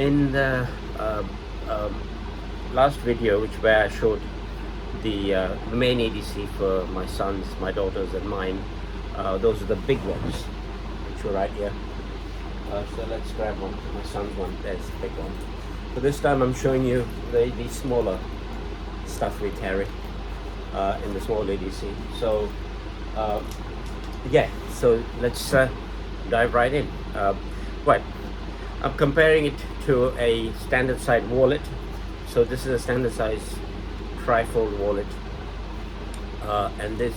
In the um, last video, where I showed the main EDC for my sons, my daughters, and mine, those are the big ones, which are right here. So let's grab one. My son's one. There's the big one. So this time I'm showing you the smaller stuff we carry in the small EDC. So yeah, so let's dive right in. Right, I'm comparing it to a standard size wallet. So this is a standard size trifold wallet, and this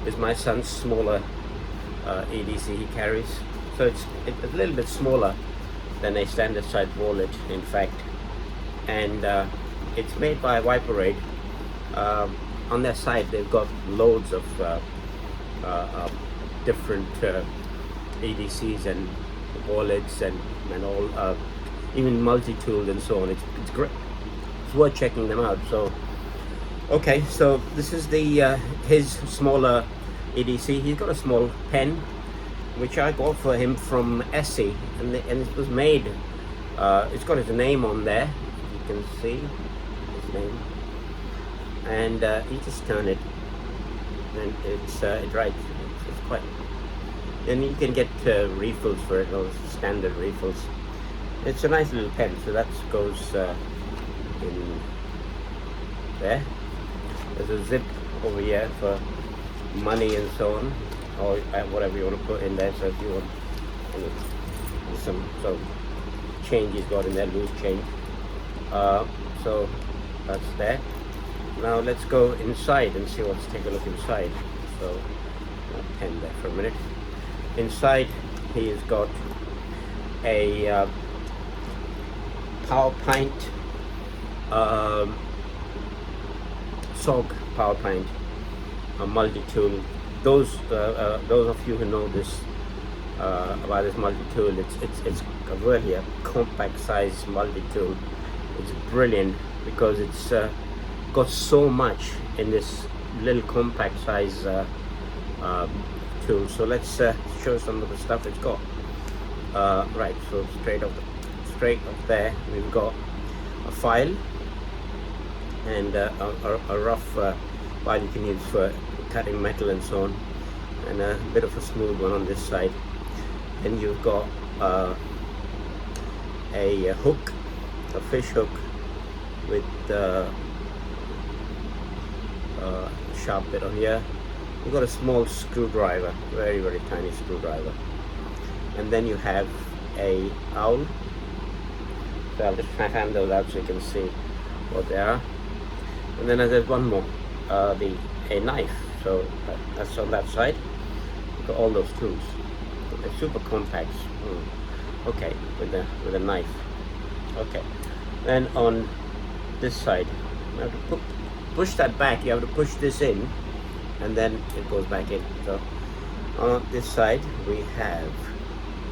is my son's smaller EDC he carries. So it's a little bit smaller than a standard size wallet, in fact, and it's made by Bibury. On their site they've got loads of different EDCs and wallets and all, even multi-tools and so on. It's great. It's worth checking them out. So okay, so this is the his smaller EDC. He's got a small pen which I got for him from Essie, and it was made, it's got his name on there, you can see his name, and you just turn it and it writes. It's quite, and you can get refills for it, those standard refills. It's a nice little pen. So that goes in there. There's a zip over here for money and so on, or whatever you want to put in there. So if you want some sort of change he's got in there, loose change. So that's there. Now let's go inside and see let's take a look inside. So I'll pen there for a minute. Inside he has got a power pint, SOG power pint, a multi-tool. Those of you who know this about this multi-tool, it's really a compact size multi-tool. It's brilliant because it's got so much in this little compact size tool. So let's show some of the stuff it's got. Right, so straight up there we've got a file and a rough file you can use for cutting metal and so on, and a bit of a smooth one on this side. Then you've got a hook, a fish hook with sharp bit on here. You've got a small screwdriver, very tiny screwdriver, and then you have a owl. So I'll just hand those out so you can see what they are. And then there's one more, a knife. So that's on that side. You've got all those tools. They're super compact. Okay, with a knife. Okay. Then on this side, you have to push that back. You have to push this in, and then it goes back in. So on this side we have,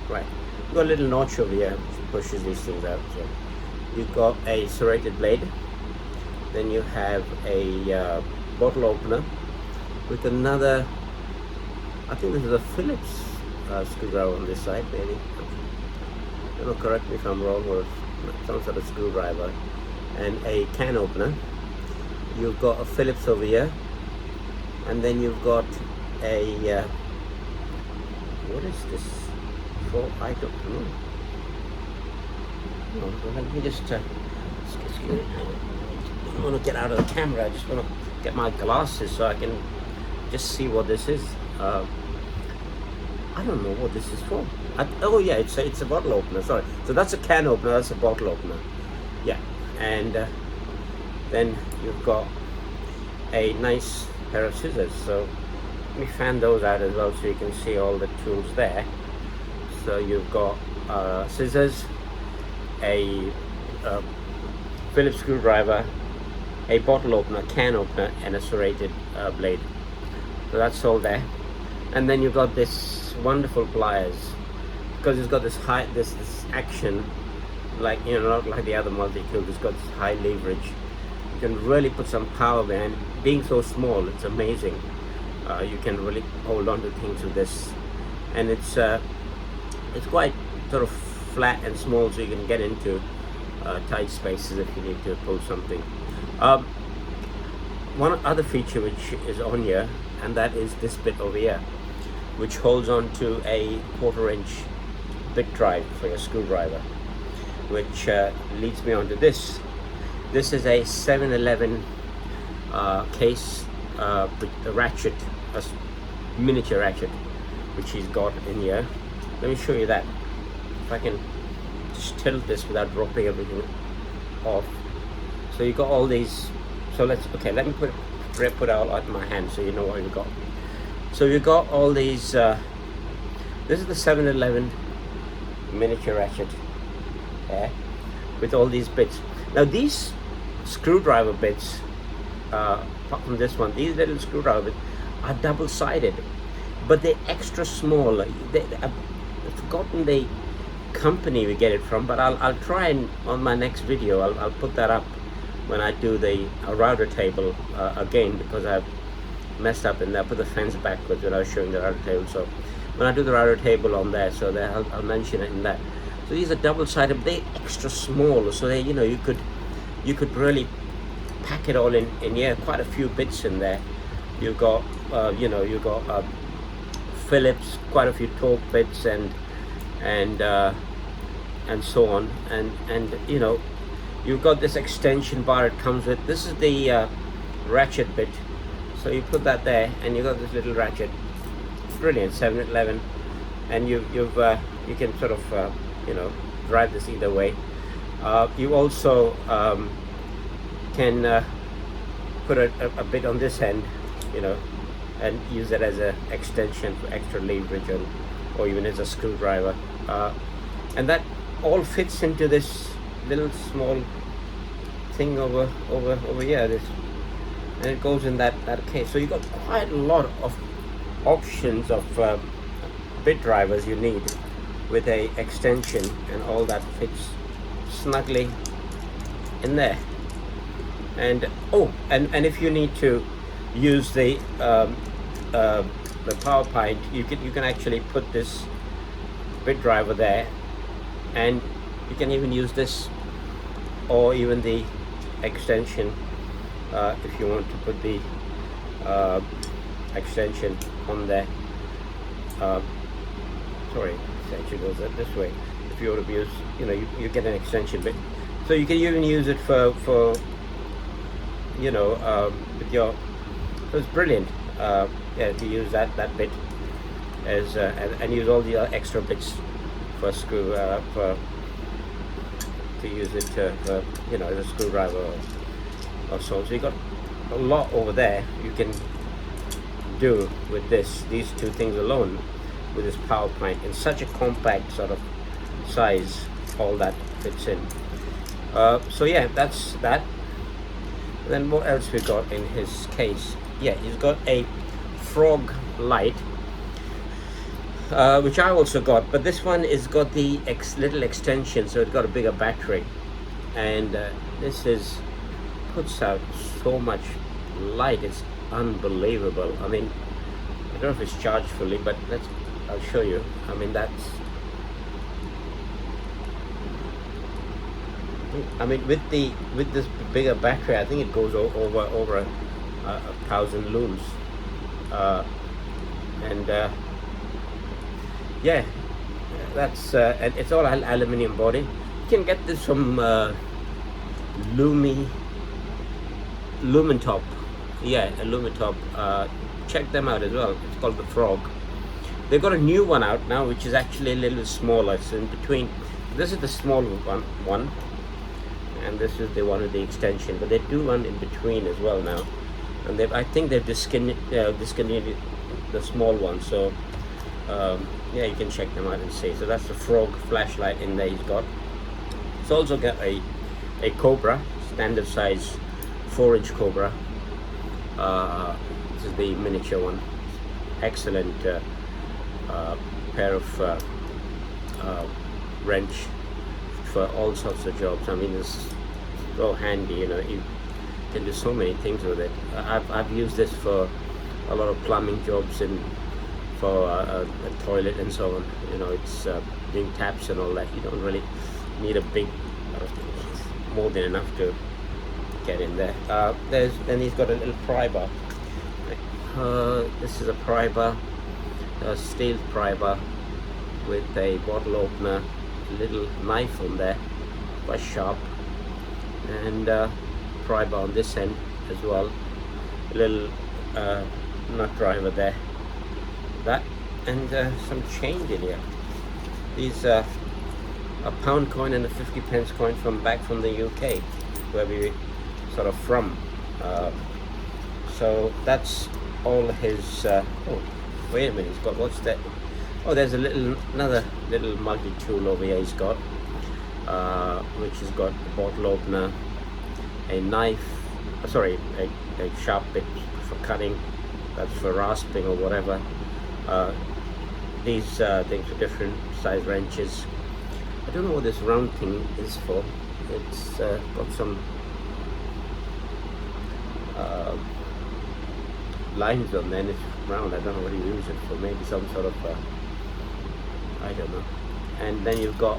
right, you've got a little notch over here which pushes these things out. So you've got a serrated blade. Then you have a bottle opener with another, I think this is a Phillips screwdriver on this side, maybe. I don't know, correct me if I'm wrong, or some sort of screwdriver, and a can opener. You've got a Phillips over here, and then you've got a what is this for? I don't know. No, let me just excuse me. I want to get out of the camera. I just want to get my glasses so I can just see what this is. I don't know what this is for. Oh yeah, it's a bottle opener. Sorry. So that's a can opener. That's a bottle opener. Yeah, and then you've got a nice pair of scissors. So let me fan those out as well so you can see all the tools there. So you've got scissors, a Phillips screwdriver, a bottle opener, can opener, and a serrated blade. So that's all there. And then you've got this wonderful pliers, because it's got this high this action, like, you know, not like the other multi-tool. It's got this high leverage. You can really put some power behind. Being so small, it's amazing. You can really hold on to things with this, and it's quite sort of flat and small, so you can get into tight spaces if you need to pull something. One other feature which is on here, and that is this bit over here, which holds on to a 1/4 inch bit drive for your screwdriver, which leads me on to this. This is a 7-Eleven case with a ratchet, a miniature ratchet, which he's got in here. Let me show you that. If I can just tilt this without dropping everything off. So you got all these. So let me put it out on my hand so you know what you got. So you got all these. This is the 7-Eleven miniature ratchet there, with all these bits. Now these screwdriver bits, apart from this one, these little screwdriver bits are double-sided, but they're extra small. I've forgotten the company we get it from, but I'll try and on my next video I'll put that up when I do the router table again, because I've messed up and I put the fence backwards when I was showing the router table. So when I do the router table on there, so there I'll mention it in that. So these are double-sided, but they're extra small, so they, you could really pack it all in here. Quite a few bits in there. You've got Phillips, quite a few torque bits, and so on, and you've got this extension bar it comes with. This is the ratchet bit, so you put that there and you've got this little ratchet. Brilliant. 7-Eleven, and you can sort of drive this either way. You also can put a bit on this end, and use it as an extension for extra leverage, or even as a screwdriver, and that all fits into this little small thing over here. This, and it goes in that case. So you got quite a lot of options of bit drivers you need with a extension, and all that fits snugly in there. And and if you need to use the power pint, you can actually put this bit driver there, and you can even use this, or even the extension if you want to put the extension on there. Sorry, extension goes this way. If you want to use, you get an extension bit, so you can even use it for with your. So it's brilliant. To use that bit as and use all the extra bits for screw to use it as a screwdriver or so. So you got a lot over there you can do with these two things alone, with this power plant in such a compact sort of size. All that fits in. So yeah, that's that. And then what else we got in his case? Yeah, he's got a frog light, which I also got, but this one is got the little extension, so it's got a bigger battery, and this puts out so much light. It's unbelievable. I mean, I don't know if it's charged fully, but I'll show you. I mean, with this bigger battery, I think it goes over 1,000 looms, yeah, that's and it's all aluminium body. You can get this from Lumentop. Yeah, Lumentop. Check them out as well. It's called the Frog. They've got a new one out now, which is actually a little smaller. It's in between. This is the small one, and this is the one with the extension. But they do one in between as well now, and I think they've discontinued the small one. So yeah, you can check them out and see. So that's the Frog flashlight in there he's got. It's also got a Cobra, standard size 4-inch Cobra. This is the miniature one. Excellent pair of wrench for all sorts of jobs. I mean, it's so handy. You can do so many things with it. I've used this for a lot of plumbing jobs and for a toilet and so on. It's doing taps and all that. You don't really need a big more than enough to get in there. Then he's got a little pry bar. This is a pry bar, a steel pry bar with a bottle opener, little knife on there, quite sharp, and pry bar on this end as well. A little nut driver there. That and some change in here. These a pound coin and a 50p coin back from the UK, where we sort of from. So that's all his. Oh, wait a minute, he's got, what's that? Oh, there's another little multi-tool over here he's got, which has got a bottle opener, a knife, sorry, a sharp bit for cutting, that's for rasping or whatever. These things are different size wrenches. I don't know what this round thing is for. It's got some lines on there and it's round. I don't know what you use it for. Maybe some sort of I don't know. And then you've got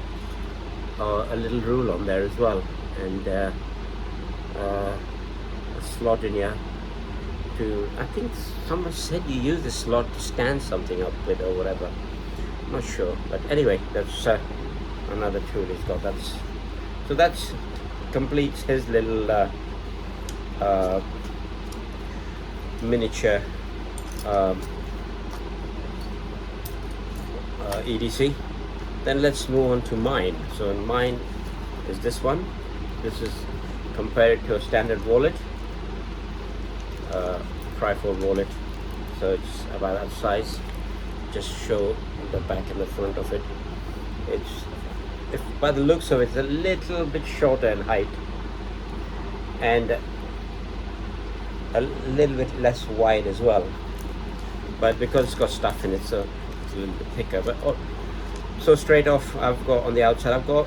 a little rule on there as well, and a slot in here to, I think someone said you use the slot to stand something up with or whatever. I'm not sure, but anyway, that's another tool he's got. That's completes his little miniature EDC. Then let's move on to mine. So mine is this one. This is compared to a standard wallet, trifold wallet. So it's about that size. Just show the back and the front of it. If by the looks of it, it's a little bit shorter in height and a little bit less wide as well. But because it's got stuff in it, so it's a little bit thicker. But so straight off, I've got on the outside, I've got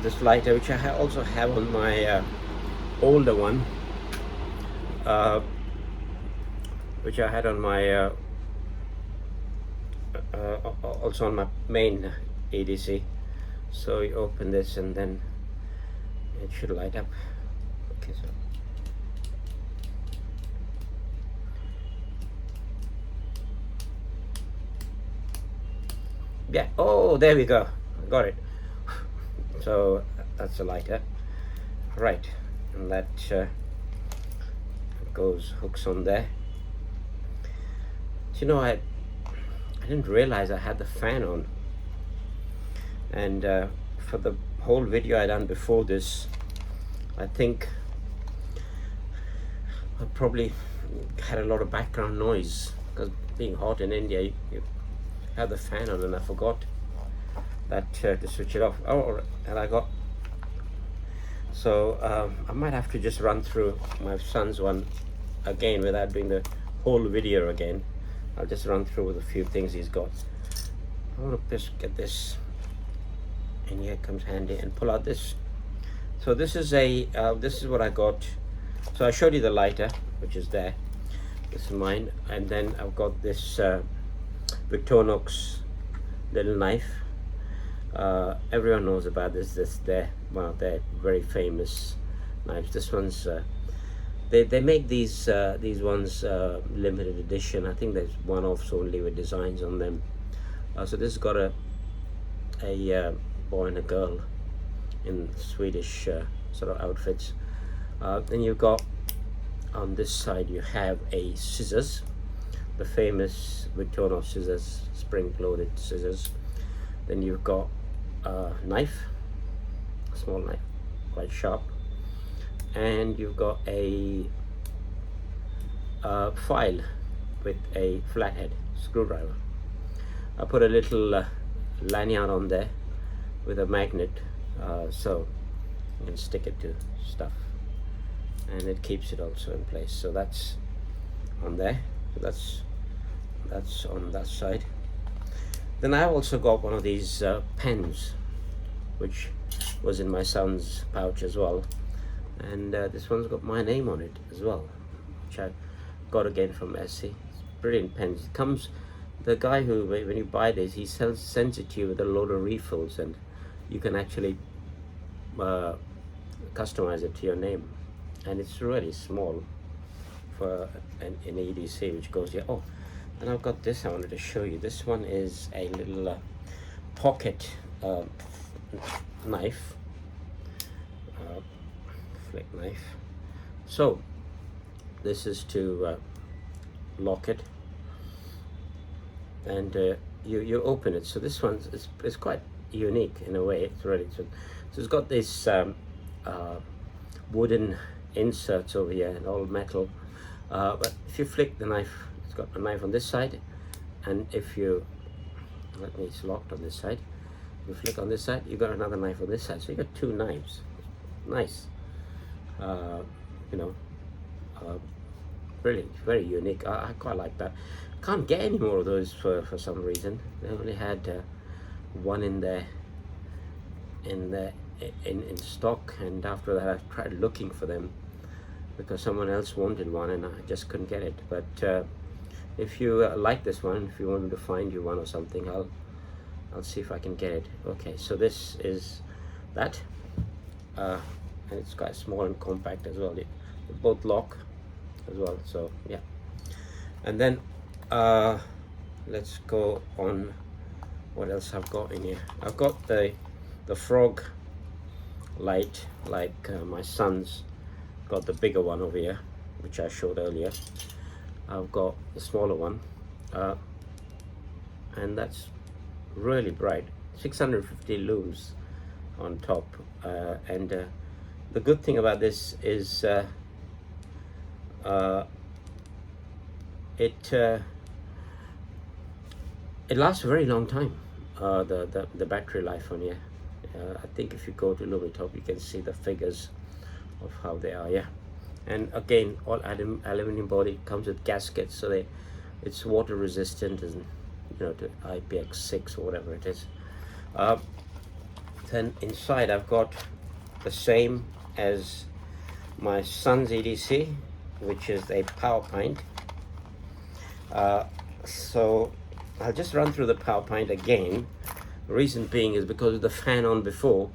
this lighter, which I also have on my older one, which I had on my also on my main EDC. So you open this and then it should light up. Okay, so yeah, oh, there we go, I got it. So that's a lighter, right? And that hooks on there. So, you know, I didn't realize I had the fan on, and for the whole video I done before this, I think I probably had a lot of background noise because being hot in India, you have the fan on, and I forgot that to switch it off. Oh, and I got, so I might have to just run through my son's one again without doing the whole video again. I'll just run through with a few things he's got. I want to just get this, and here comes handy, and pull out this. So this is this is what I got. So I showed you the lighter, which is there. This is mine, and then I've got this Victorinox little knife. Everyone knows about this. They're one of their very famous knives. This one's they make these ones limited edition. I think there's one-offs only with designs on them. So this has got a boy and a girl in Swedish sort of outfits. Then you've got on this side you have a scissors, the famous Victorinox scissors, spring-loaded scissors. Then you've got a knife, a small knife, quite sharp, and you've got a file with a flathead screwdriver. I put a little lanyard on there with a magnet, so you can stick it to stuff, and it keeps it also in place. So that's on there. That's on that side. Then I also got one of these pens, which was in my son's pouch as well, and this one's got my name on it as well, which I got again from Etsy. It's brilliant pens. It comes, the guy who, when you buy this, he sends it to you with a load of refills, and you can actually customize it to your name, and it's really small for an EDC, which goes here. Oh, and I've got this I wanted to show you. This one is a little pocket knife, flick knife. So this is to lock it, and you open it. So this one is quite unique in a way. It's really so it's got this wooden inserts over here and all metal, but if you flick the knife, it's got a knife on this side, and if you it's locked on this side, you flick on this side, you got another knife on this side, so you got two knives. Nice. You know, really very unique. I quite like that. Can't get any more of those for some reason. They only had one in there in stock, and after that I tried looking for them because someone else wanted one and I just couldn't get it. But if you like this one, if you want me to find you one or something, I'll see if I can get it. Okay, so this is that, and it's quite small and compact as well. They both lock as well, so yeah. And then let's go on what else I've got in here. I've got the frog light, like my son's got the bigger one over here, which I showed earlier. I've got the smaller one, and that's really bright, 650 lums on top, and the good thing about this is it lasts a very long time. The battery life on here, I think if you go to Lumitop you can see the figures of how they are. Yeah, and again, all aluminum body, comes with gaskets, so it's water resistant, and you know, to IPX6 or whatever it is. Then inside I've got the same as my son's EDC, which is a power pint. So I'll just run through the power pint again. The reason being is because of the fan on before,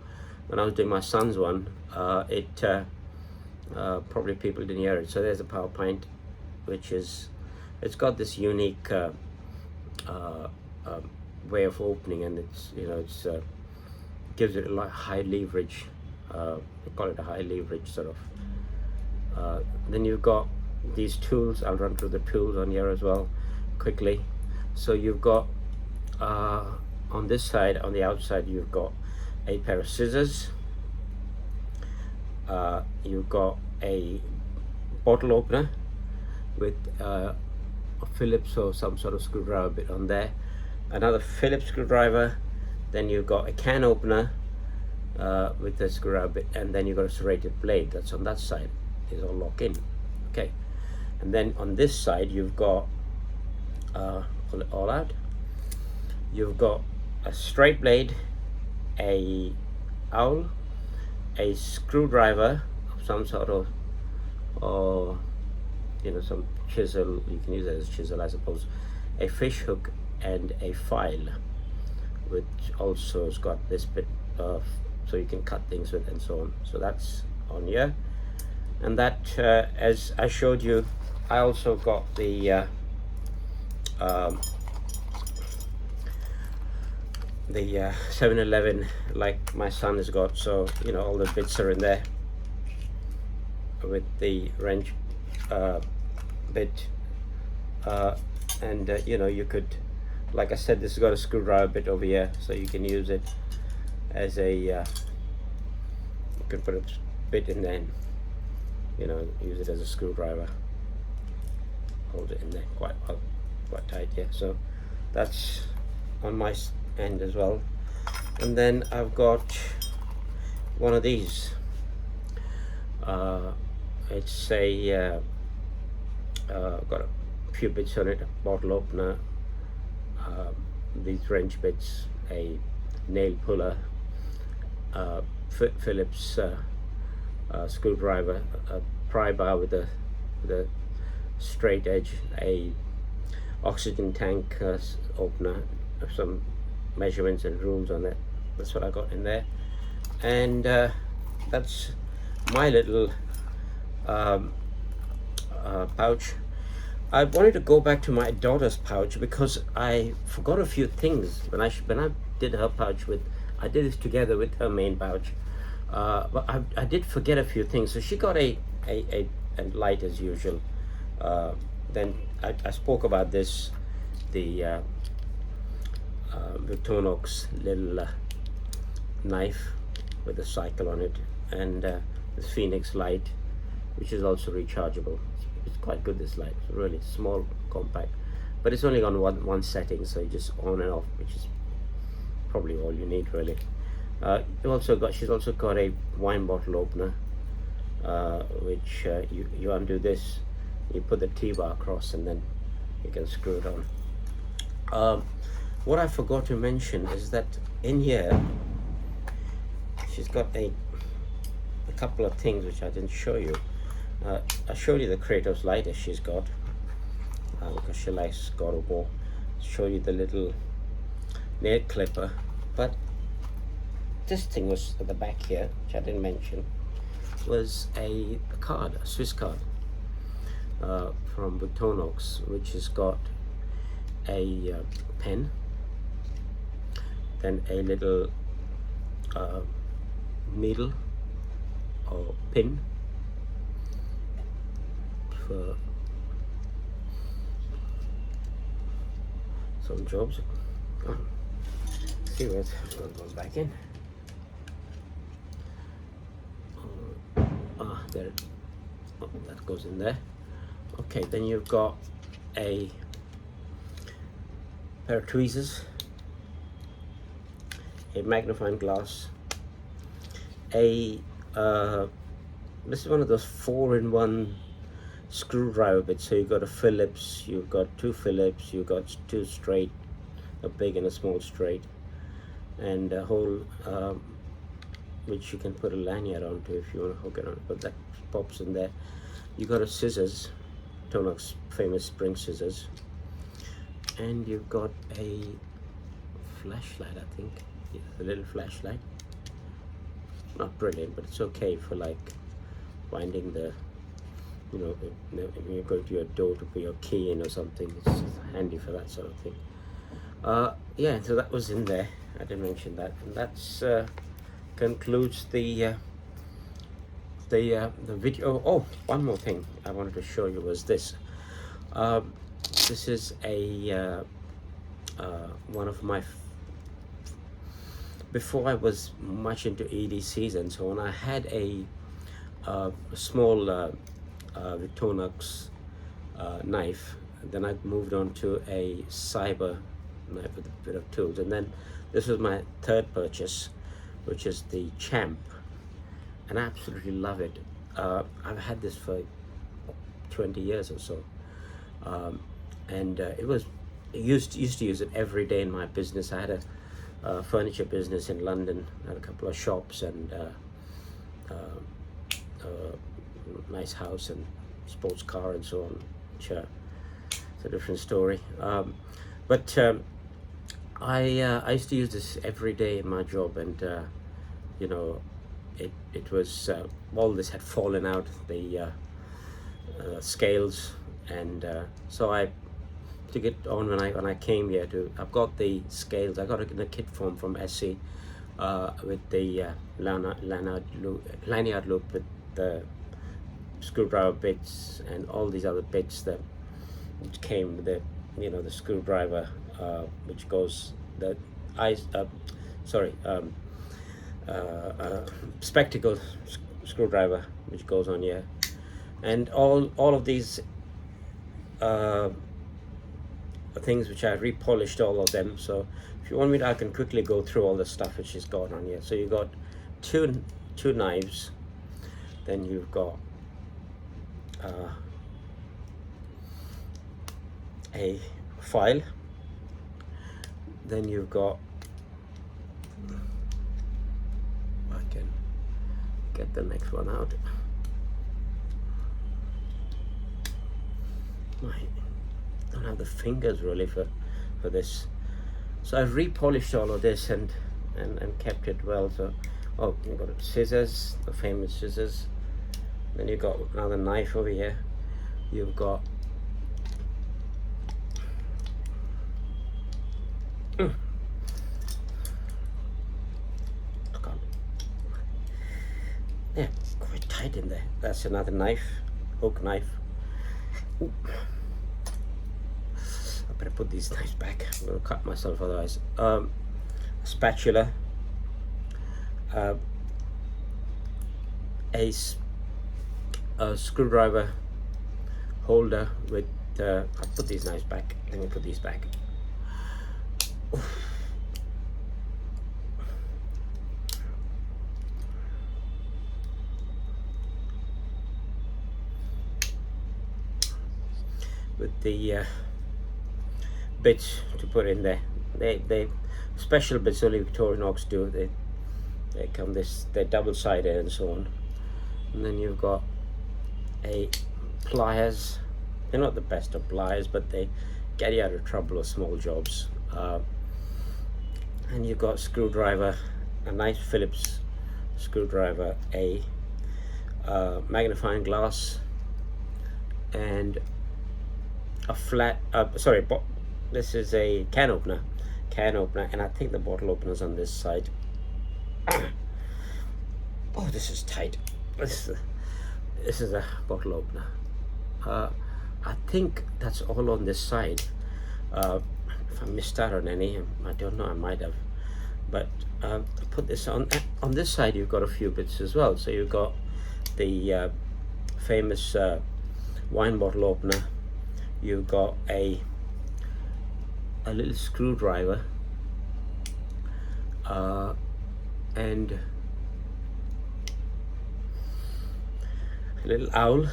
when I was doing my son's one, probably people didn't hear it. So there's a power pint, which is, it's got this unique way of opening, and it's, you know, it's gives it a lot high leverage. They call it a high leverage sort of. Then you've got these tools. I'll run through the tools on here as well quickly. So you've got on this side, on the outside, you've got a pair of scissors. You've got a bottle opener with a Phillips or some sort of screwdriver bit on there, another Phillips screwdriver, then you've got a can opener with the screwdriver bit, and then you've got a serrated blade that's on that side. These all lock in. Okay, and then on this side you've got pull it all out. You've got a straight blade, a owl, a screwdriver of some sort of, or you know, some chisel. You can use it as a chisel, I suppose. A fish hook and a file, which also has got this bit of, so you can cut things with and so on. So that's on here. And that, as I showed you, I also got the 7-Eleven, like my son has got. So you know, all the bits are in there with the wrench bit, and you know, you could, like I said, this has got a screwdriver bit over here, so you can use it as a you could put a bit in there, and, you know, use it as a screwdriver. Hold it in there quite well, quite tight. Yeah, so that's on my end as well. And then I've got one of these. It's a got a few bits on it, a bottle opener, these wrench bits, a nail puller, Phillips screwdriver, a pry bar with a straight edge, a oxygen tank opener, some measurements and rules on it. That's what I got in there. And that's my little pouch. I wanted to go back to my daughter's pouch because I forgot a few things when I did her pouch with. I did this together with her main pouch, but I did forget a few things. So she got a light as usual. Then I spoke about this, the Victorinox little knife with a cycle on it, and this Phoenix light, which is also rechargeable. It's quite good, this light. It's really small, compact, but it's only on one setting, so you just on and off, which is probably all you need really. She's also got a wine bottle opener, which you undo this, you put the T-bar across, and then you can screw it on. What I forgot to mention is that in here she's got a couple of things which I didn't show you. I showed you the Kratos lighter she's got, because she likes God of War. Show you the little nail clipper, but this thing was at the back here, which I didn't mention, was a card, a Swiss card, from Victorinox, which has got a pen, then a little needle or pin for some jobs. See where it's going back in. There. Oh, that goes in there. Okay, then you've got a pair of tweezers, a magnifying glass, this is one of those 4-in-1 screwdriver bits. So you've got a Phillips, you've got two Phillips, you've got two straight, a big and a small straight, and a hole which you can put a lanyard onto if you want to hook it on, but that pops in there. You got a scissors, Victorinox famous spring scissors, and you've got a flashlight, I think. Yeah, a little flashlight. Not brilliant, but it's okay for like finding the, when you're going to your door to put your key in or something. It's handy for that sort of thing. Yeah, so that was in there. I didn't mention that, and that's concludes the video. Oh, one more thing I wanted to show you was this. This is a one of my, before I was much into EDCs and so on, I had a small Victorinox knife. Then I moved on to a cyber knife with a bit of tools, and then this was my third purchase, which is the Champ, and I absolutely love it. I've had this for 20 years or so, and it used to use it every day in my business. I had a furniture business in London, had a couple of shops, and nice house and sports car and so on, which it's a different story. But I used to use this every day in my job, and it was all this had fallen out, the scales, and so I took it on when I came here to. I've got the scales. I got it in a kit form from SC with the lanyard loop with the screwdriver bits and all these other bits that came with the the screwdriver, which goes the spectacle screwdriver, which goes on here, and all of these things which I repolished all of them. So if you want me to, I can quickly go through all the stuff which is got on here. So you've got two knives, then you've got a file, then you've got, I can get the next one out. I don't have the fingers really for this, so I've repolished all of this and kept it well. So Oh, you've got scissors, the famous scissors. Then you've got another knife over here. You've got yeah, quite tight in there. That's another knife, hook knife. Ooh. I better put these knives back. I'm going to cut myself otherwise. Spatula, a screwdriver holder with. I'll put these knives back. Let me put these back. Oof. With the bits to put in there. They special bits only Victorinox do. They come they're double-sided and so on. And then you've got a pliers. They're not the best of pliers, but they get you out of trouble with small jobs. And you've got screwdriver, a nice Phillips screwdriver, a magnifying glass, and a flat. This is a can opener, and I think the bottle opener's on this side. Oh, this is tight. This is a bottle opener. I think that's all on this side. If I missed out on any, I don't know, I might have. But put this on this side. You've got a few bits as well. So you've got the famous wine bottle opener. You've got a little screwdriver and a little owl.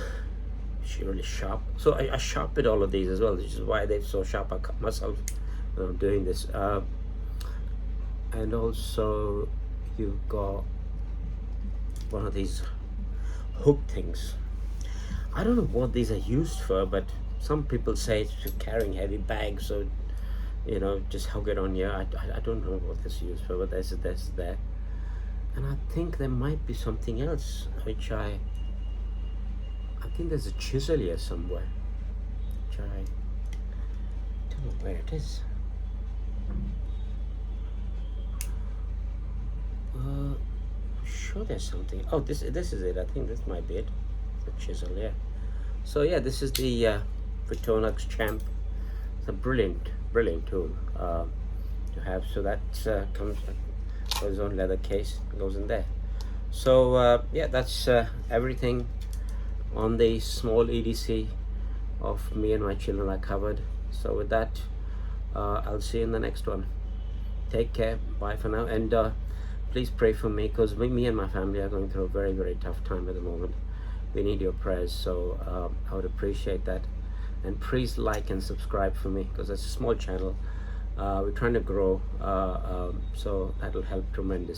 She's really sharp. So I sharpened all of these as well, which is why they're so sharp. I cut myself when I'm doing this. And also you've got one of these hook things. I don't know what these are used for, but some people say it's for carrying heavy bags, so you know, just hug it on here. I don't know what this is used for, but there's there. And I think there might be something else, which I think there's a chisel here somewhere, which I don't know where it is. Sure there's something. Oh, this is it. I think this might be it. The chisel, yeah. So yeah, this is the Victorinox Champ. It's a brilliant tool to have. So that comes with its own leather case. It goes in there. So yeah, that's everything on the small EDC of me and my children I covered. So with that, I'll see you in the next one. Take care. Bye for now. And please pray for me, because me and my family are going through a very, very tough time at the moment. We need your prayers, so I would appreciate that. And please like and subscribe for me, because it's a small channel. We're trying to grow, so that'll help tremendously.